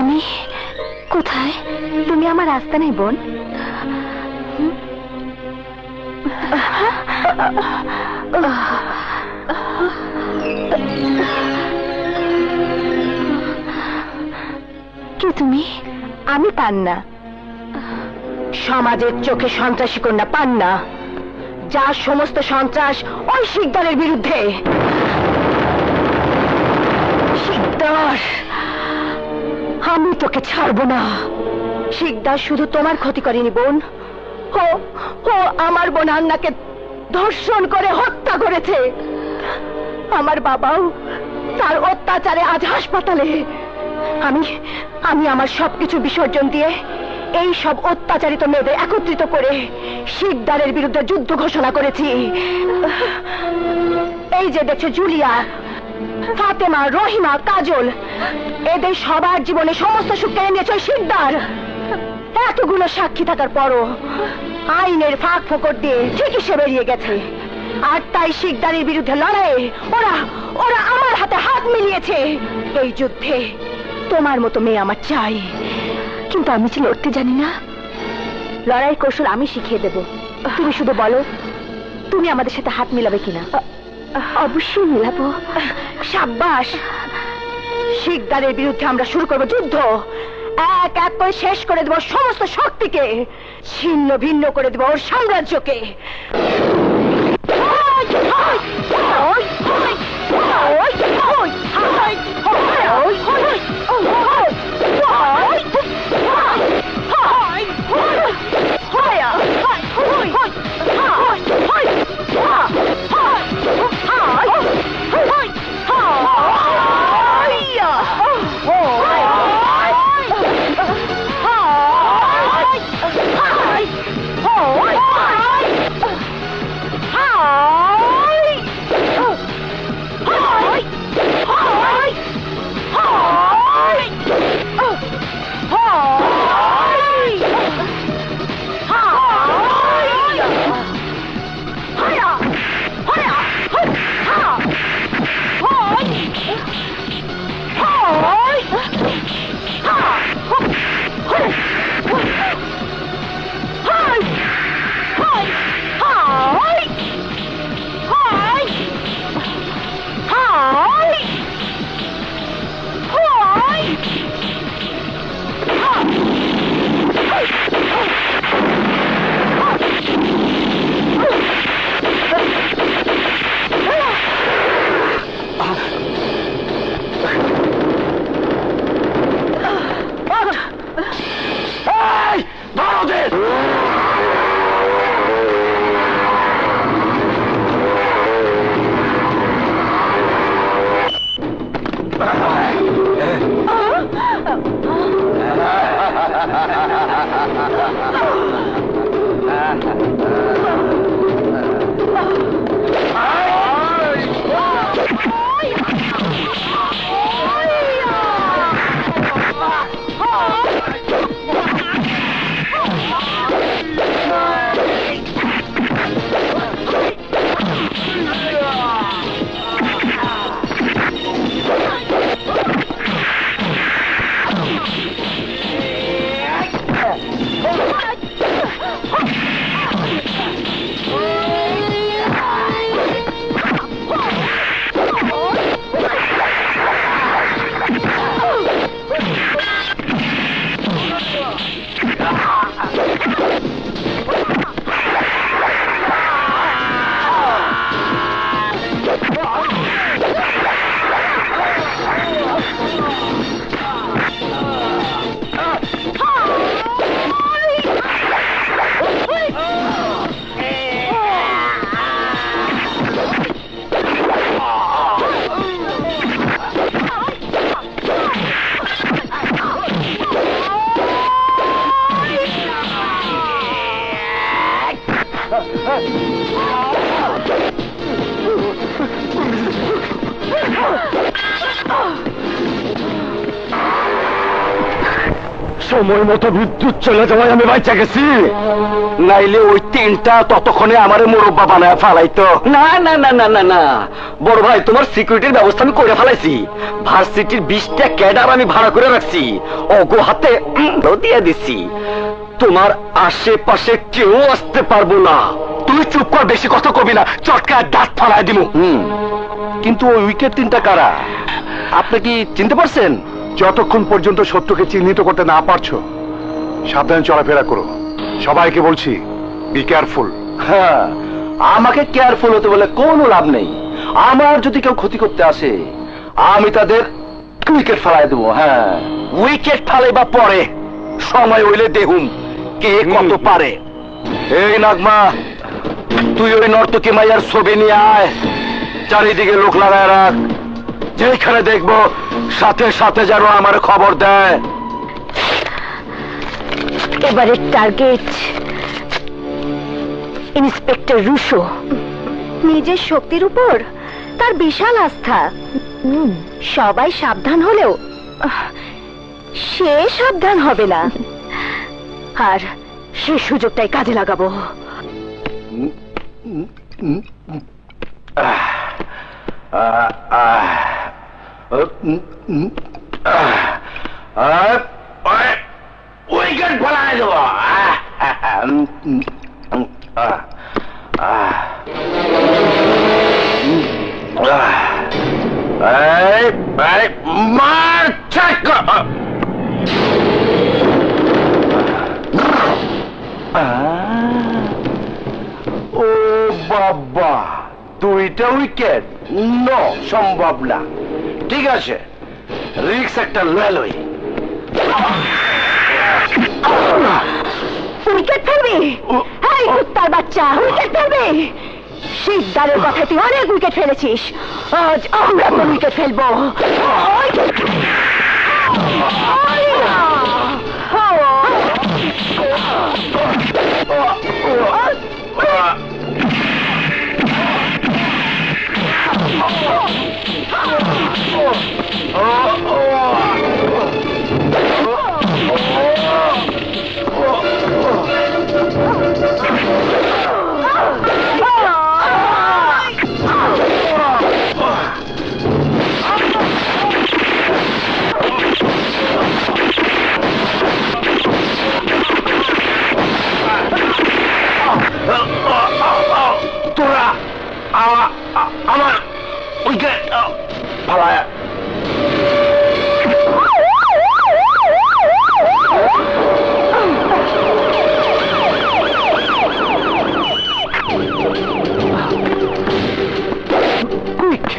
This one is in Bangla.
আমি কোথায়? তুমি আমার রাস্তা নেই বোন। কে তুমি? আমি পান্না, সমাজের চোখে সন্ত্রাসী কন্যা পান্না, যার সমস্ত সন্ত্রাস ওই শিকদারের বিরুদ্ধে। শিকদার, আমি তোকে ছাড়বো না। শিকদার শুধু তোমার ক্ষতি করেনি বোন, ও আমার বোন আন্নাকে ধর্ষণ করে হত্যা করেছে। আমার বাবাও তার অত্যাচারে আজ হাসপাতালে। আমি আমার সবকিছু বিসর্জন দিয়ে এই সব অত্যাচারিত মেয়েদের একত্রিত করে শিকদারের বিরুদ্ধে যুদ্ধ ঘোষণা করেছি। এই যে দেখছো জুলিয়া, ফাতেমা, রহিমা, কাজল, এদের সবার জীবনে সমস্ত সুখ কেড়ে নিয়েছে শিকদার। এতগুলো সাক্ষী থাকার পরও আইনের ফাঁক ফোকর দিয়ে ঠিকই সে বেরিয়ে গেছে। আর তাই শিকদারের বিরুদ্ধে লড়াইয়ে ওরা আমার হাতে হাত মিলিয়েছে। এই যুদ্ধে তোমার মতো মেয়ে আমার চাই, কিন্তু আমি যে লড়তে জানি না। লড়াইয়ের কৌশল আমি শিখিয়ে দেব, তুমি শুধু বলো তুমি আমাদের সাথে হাত মিলাবে কিনা। অবশ্যই মিলাবো। সাব্বাস। শিকদারের বিরুদ্ধে আমরা শুরু করব যুদ্ধ। এক এক করে শেষ করে দেব সমস্ত শক্তিকে, ছিন্ন ভিন্ন করে দেব ওর সাম্রাজ্যকে। সময় মতো বিদ্যুৎ চলে যাওয়ায় আমি বাইচা গেছি, নাইলে ওই তিনটা ততক্ষণে আমারে মুরব্বা বানায় ফালাইতো। না না না না না না বড় ভাই, তোমার সিকিউরিটির ব্যবস্থা আমি করে ফেলাইছি। ভার্সিটির 20টা ক্যাডার আমি ভাড়া করে রাখছি, অগো হাতে দিয়ে দিচ্ছি। তোমার আশেপাশে কেউ আসতে পারবো না। তুই চুপ কর, বেশি কথা কবি না, চটকায় দাঁত ফালাই দিব। কিন্তু ওই উইকেট তিনটা কারা আপনি কি চিনতে পারছেন? যতক্ষণ পর্যন্ত সত্যকে চিহ্নিত করতে না পারছো সাবধানে চলাফেরা করো। সবাইকে বলছি, বি কেয়ারফুল। হ্যাঁ, আমাকে কেয়ারফুল হতে বলে কোনো লাভ নেই। আমার যদি কেউ ক্ষতি করতে আসে আমি তাদের উইকেট ফালাই দেবো। হ্যাঁ, উইকেট ফালাইবা পরে, সময় হইলে দেহুম কে কত পারে। এই নাগমা, তুই ওই নর্তকী মাইয়ার ছবি নিয়ে আয়, চারিদিকে লোক লাগায় রাখ। যেখানে দেখবো সাথে সাথে যেন আমার খবর দেয়। এবারে টার্গেট ইন্সপেক্টর রুশো। নিজের শক্তির উপর তার বিশাল আস্থা। সবাই সাবধান হলেও সে সাবধান হবে না, আর সে সুযোগটাই কাজে লাগাবো। উইকেট ফেলাই দেবো। মার চেক। ও বাবা, 2টা উইকেট? নো, সম্ভব না। ঠিক আছে, রিক্স একটা লই। উইকেট ফেলবি? এই কুত্তার বাচ্চা, উইকেট ফেলবি? শিকদারের কথায় তুই অনেক উইকেট ফেলেছিস, আজ আমরা তোর উইকেট ফেলবো। তোরা আমার উইকেট ফালায়। কুইক।